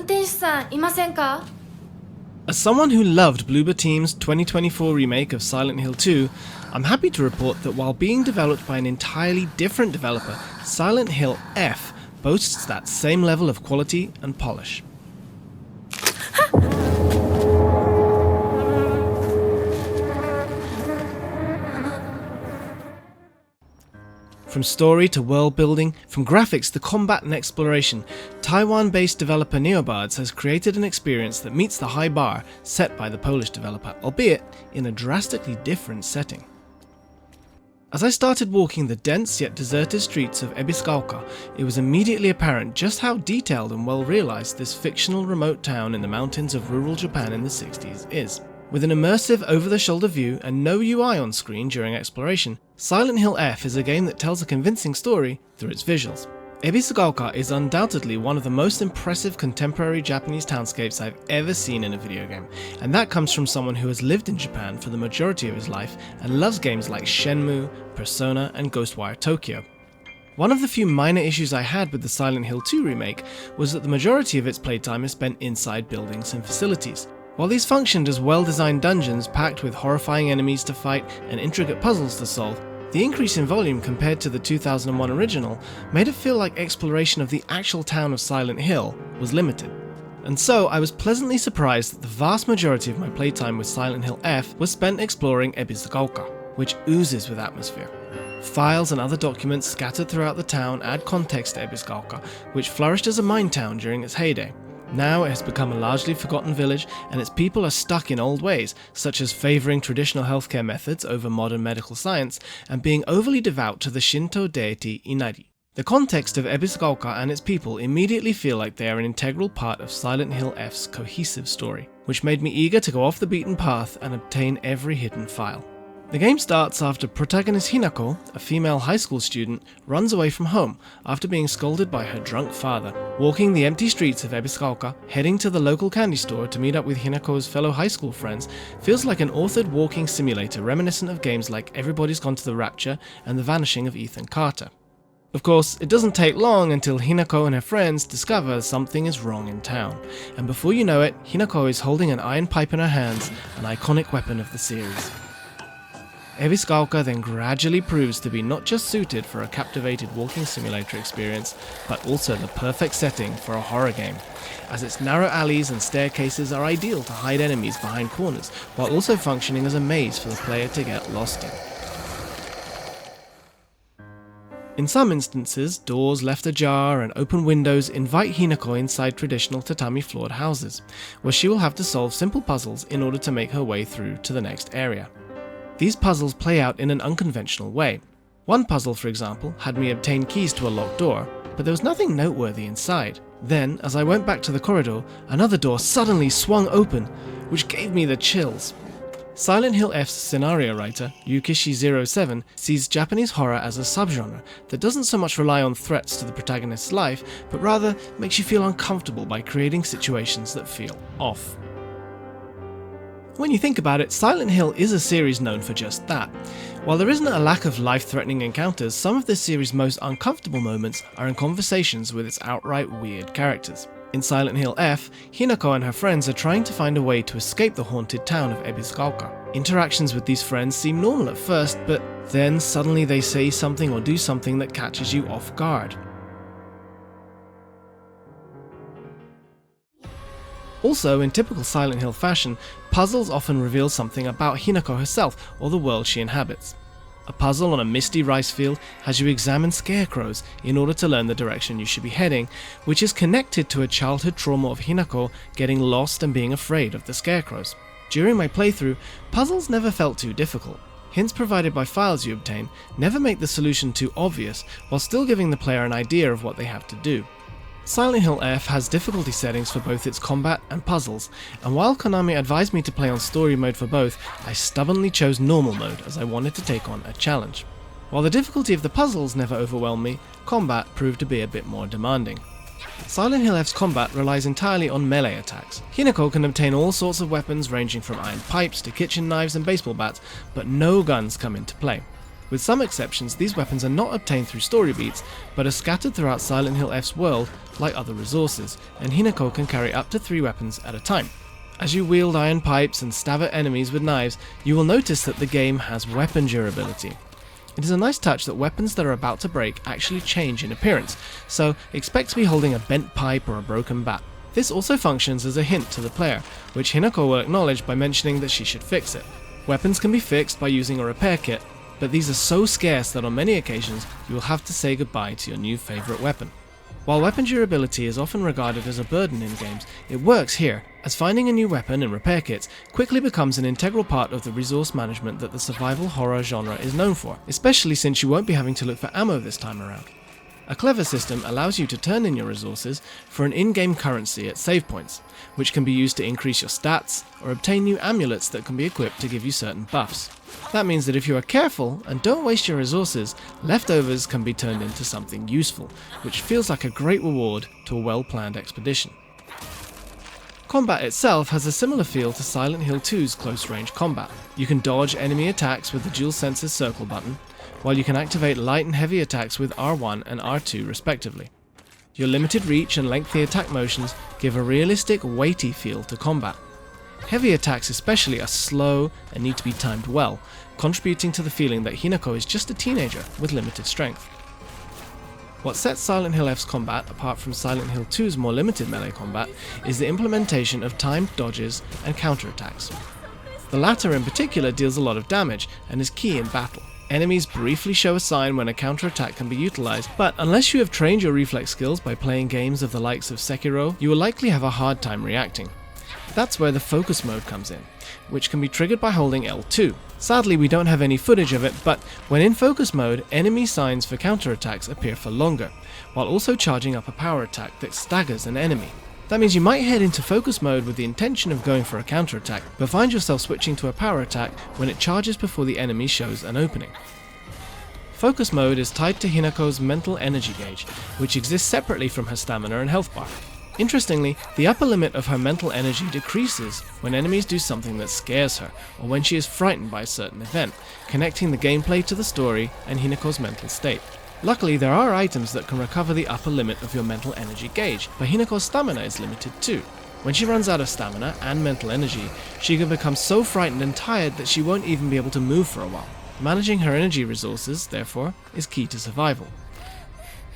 転手さんいませんか? As someone who loved Bloober Team's 2024 remake of Silent Hill 2, I'm happy to report that while being developed by an entirely different developer, Silent Hill F boasts that same level of quality and polish. From story to world building, from graphics to combat and exploration, Taiwan-based developer Neobards has created an experience that meets the high bar set by the Polish developer, albeit in a drastically different setting. As I started walking the dense yet deserted streets of Ebiscauca, it was immediately apparent just how detailed and well realized this fictional remote town in the mountains of rural Japan in the 60s is. With an immersive over-the-shoulder view and no UI on screen during exploration, Silent Hill F is a game that tells a convincing story through its visuals. Ebiscauca is undoubtedly one of the most impressive contemporary Japanese townscapes I've ever seen in a video game, and that comes from someone who has lived in Japan for the majority of his life and loves games like Shenmue, Persona, and Ghostwire Tokyo. One of the few minor issues I had with the Silent Hill 2 remake was that the majority of its playtime is spent inside buildings and facilities. While these functioned as well-designed dungeons packed with horrifying enemies to fight and intricate puzzles to solve, the increase in volume compared to the 2001 original made it feel like exploration of the actual town of Silent Hill was limited. And so I was pleasantly surprised that the vast majority of my playtime with Silent Hill F was spent exploring Ebiscauca, which oozes with atmosphere. Files and other documents scattered throughout the town add context to Ebiscauca, which flourished as a mine town during its heyday. Now it has become a largely forgotten village, and its people are stuck in old ways, such as favouring traditional healthcare methods over modern medical science, and being overly devout to the Shinto deity Inari. The context of Ebiscauca and its people immediately feel like they are an integral part of Silent Hill F's cohesive story, which made me eager to go off the beaten path and obtain every hidden file. The game starts after protagonist Hinako, a female high school student, runs away from home after being scolded by her drunk father. Walking the empty streets of Ebiscauca, heading to the local candy store to meet up with Hinako's fellow high school friends feels like an authored walking simulator reminiscent of games like Everybody's Gone to the Rapture and The Vanishing of Ethan Carter. Of course, it doesn't take long until Hinako and her friends discover something is wrong in town, and before you know it, Hinako is holding an iron pipe in her hands, an iconic weapon of the series. Ebiscauca then gradually proves to be not just suited for a captivated walking simulator experience, but also the perfect setting for a horror game, as its narrow alleys and staircases are ideal to hide enemies behind corners, while also functioning as a maze for the player to get lost in. In some instances, doors left ajar and open windows invite Hinako inside traditional tatami-floored houses, where she will have to solve simple puzzles in order to make her way through to the next area. These puzzles play out in an unconventional way. One puzzle, for example, had me obtain keys to a locked door, but there was nothing noteworthy inside. Then, as I went back to the corridor, another door suddenly swung open, which gave me the chills. Silent Hill F's scenario writer, Yukishi07, sees Japanese horror as a subgenre that doesn't so much rely on threats to the protagonist's life, but rather makes you feel uncomfortable by creating situations that feel off. When you think about it, Silent Hill is a series known for just that. While there isn't a lack of life-threatening encounters, some of this series' most uncomfortable moments are in conversations with its outright weird characters. In Silent Hill F, Hinako and her friends are trying to find a way to escape the haunted town of Ebiscauca. Interactions with these friends seem normal at first, but then suddenly they say something or do something that catches you off guard. Also, in typical Silent Hill fashion, puzzles often reveal something about Hinako herself or the world she inhabits. A puzzle on a misty rice field has you examine scarecrows in order to learn the direction you should be heading, which is connected to a childhood trauma of Hinako getting lost and being afraid of the scarecrows. During my playthrough, puzzles never felt too difficult. Hints provided by files you obtain never make the solution too obvious, while still giving the player an idea of what they have to do. Silent Hill F has difficulty settings for both its combat and puzzles, and while Konami advised me to play on story mode for both, I stubbornly chose normal mode as I wanted to take on a challenge. While the difficulty of the puzzles never overwhelmed me, combat proved to be a bit more demanding. Silent Hill F's combat relies entirely on melee attacks. Hinako can obtain all sorts of weapons ranging from iron pipes to kitchen knives and baseball bats, but no guns come into play. With some exceptions, these weapons are not obtained through story beats, but are scattered throughout Silent Hill F's world like other resources, and Hinako can carry up to 3 weapons at a time. As you wield iron pipes and stab at enemies with knives, you will notice that the game has weapon durability. It is a nice touch that weapons that are about to break actually change in appearance, so expect to be holding a bent pipe or a broken bat. This also functions as a hint to the player, which Hinako will acknowledge by mentioning that she should fix it. Weapons can be fixed by using a repair kit, but these are so scarce that on many occasions you will have to say goodbye to your new favourite weapon. While weapon durability is often regarded as a burden in games, it works here, as finding a new weapon and repair kits quickly becomes an integral part of the resource management that the survival horror genre is known for, especially since you won't be having to look for ammo this time around. A clever system allows you to turn in your resources for an in-game currency at save points, which can be used to increase your stats or obtain new amulets that can be equipped to give you certain buffs. That means that if you are careful and don't waste your resources, leftovers can be turned into something useful, which feels like a great reward to a well-planned expedition. Combat itself has a similar feel to Silent Hill 2's close-range combat. You can dodge enemy attacks with the DualSense's circle button, while you can activate light and heavy attacks with R1 and R2 respectively. Your limited reach and lengthy attack motions give a realistic, weighty feel to combat. Heavy attacks especially are slow and need to be timed well, contributing to the feeling that Hinako is just a teenager with limited strength. What sets Silent Hill F's combat apart from Silent Hill 2's more limited melee combat is the implementation of timed dodges and counterattacks. The latter in particular deals a lot of damage and is key in battle. Enemies briefly show a sign when a counterattack can be utilized, but unless you have trained your reflex skills by playing games of the likes of Sekiro, you will likely have a hard time reacting. That's where the focus mode comes in, which can be triggered by holding L2. Sadly, we don't have any footage of it, but when in focus mode, enemy signs for counterattacks appear for longer, while also charging up a power attack that staggers an enemy. That means you might head into focus mode with the intention of going for a counterattack, but find yourself switching to a power attack when it charges before the enemy shows an opening. Focus mode is tied to Hinako's mental energy gauge, which exists separately from her stamina and health bar. Interestingly, the upper limit of her mental energy decreases when enemies do something that scares her, or when she is frightened by a certain event, connecting the gameplay to the story and Hinako's mental state. Luckily, there are items that can recover the upper limit of your mental energy gauge, but Hinako's stamina is limited too. When she runs out of stamina and mental energy, she can become so frightened and tired that she won't even be able to move for a while. Managing her energy resources, therefore, is key to survival.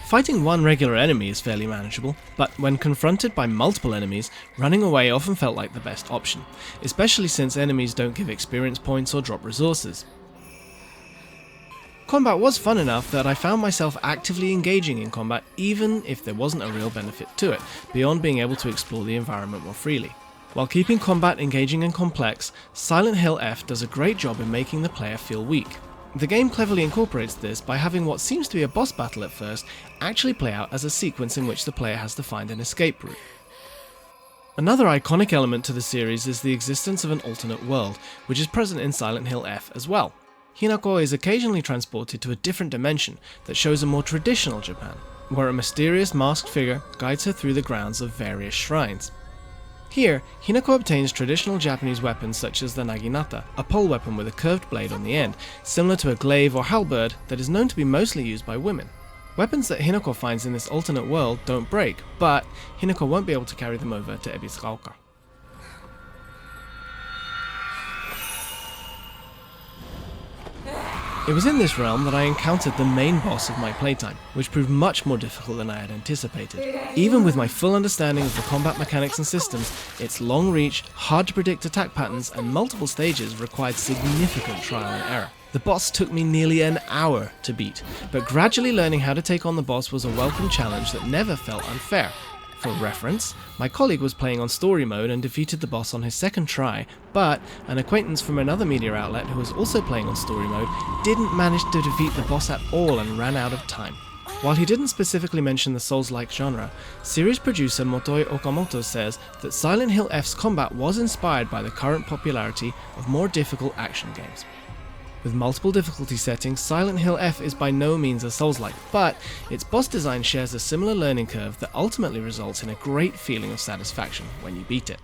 Fighting one regular enemy is fairly manageable, but when confronted by multiple enemies, running away often felt like the best option, especially since enemies don't give experience points or drop resources. Combat was fun enough that I found myself actively engaging in combat even if there wasn't a real benefit to it, beyond being able to explore the environment more freely. While keeping combat engaging and complex, Silent Hill F does a great job in making the player feel weak. The game cleverly incorporates this by having what seems to be a boss battle at first actually play out as a sequence in which the player has to find an escape route. Another iconic element to the series is the existence of an alternate world, which is present in Silent Hill F as well. Hinako is occasionally transported to a different dimension that shows a more traditional Japan, where a mysterious masked figure guides her through the grounds of various shrines. Here, Hinako obtains traditional Japanese weapons such as the naginata, a pole weapon with a curved blade on the end, similar to a glaive or halberd that is known to be mostly used by women. Weapons that Hinako finds in this alternate world don't break, but Hinako won't be able to carry them over to Ebisugaoka. It was in this realm that I encountered the main boss of my playtime, which proved much more difficult than I had anticipated. Even with my full understanding of the combat mechanics and systems, its long reach, hard to predict attack patterns, and multiple stages required significant trial and error. The boss took me nearly an hour to beat, but gradually learning how to take on the boss was a welcome challenge that never felt unfair. For reference, my colleague was playing on story mode and defeated the boss on his second try, but an acquaintance from another media outlet who was also playing on story mode didn't manage to defeat the boss at all and ran out of time. While he didn't specifically mention the Souls-like genre, series producer Motoi Okamoto says that Silent Hill F's combat was inspired by the current popularity of more difficult action games. With multiple difficulty settings, Silent Hill F is by no means a Souls-like, but its boss design shares a similar learning curve that ultimately results in a great feeling of satisfaction when you beat it.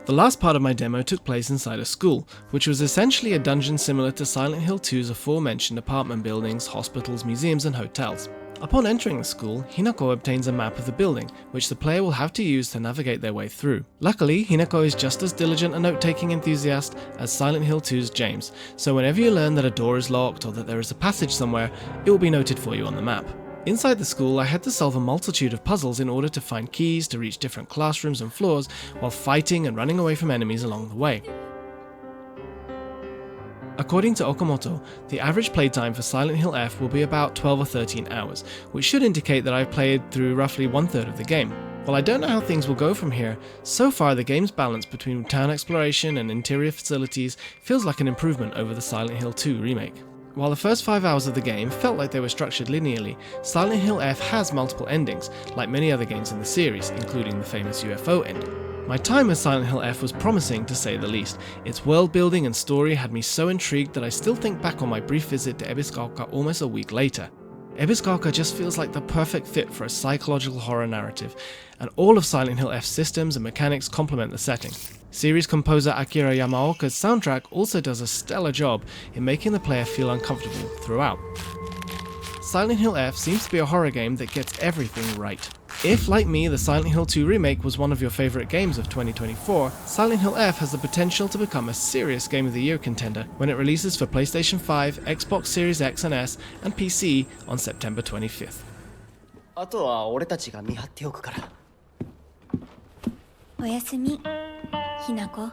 The last part of my demo took place inside a school, which was essentially a dungeon similar to Silent Hill 2's aforementioned apartment buildings, hospitals, museums and hotels. Upon entering the school, Hinako obtains a map of the building, which the player will have to use to navigate their way through. Luckily, Hinako is just as diligent a note-taking enthusiast as Silent Hill 2's James, so whenever you learn that a door is locked or that there is a passage somewhere, it will be noted for you on the map. Inside the school, I had to solve a multitude of puzzles in order to find keys to reach different classrooms and floors while fighting and running away from enemies along the way. According to Okamoto, the average playtime for Silent Hill F will be about 12 or 13 hours, which should indicate that I've played through roughly 1/3 of the game. While I don't know how things will go from here, so far the game's balance between town exploration and interior facilities feels like an improvement over the Silent Hill 2 remake. While the first 5 hours of the game felt like they were structured linearly, Silent Hill F has multiple endings, like many other games in the series, including the famous UFO ending. My time with Silent Hill F was promising to say the least. Its world building and story had me so intrigued that I still think back on my brief visit to Ebisugaoka almost a week later. Ebisugaoka just feels like the perfect fit for a psychological horror narrative, and all of Silent Hill F's systems and mechanics complement the setting. Series composer Akira Yamaoka's soundtrack also does a stellar job in making the player feel uncomfortable throughout. Silent Hill F seems to be a horror game that gets everything right. If, like me, the Silent Hill 2 remake was one of your favourite games of 2024, Silent Hill F has the potential to become a serious Game of the Year contender when it releases for PlayStation 5, Xbox Series X and S, and PC on September 25th. あとは俺たちが見張っておくから。おやすみ、ひなこ。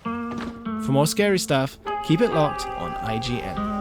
For more scary stuff, keep it locked on IGN.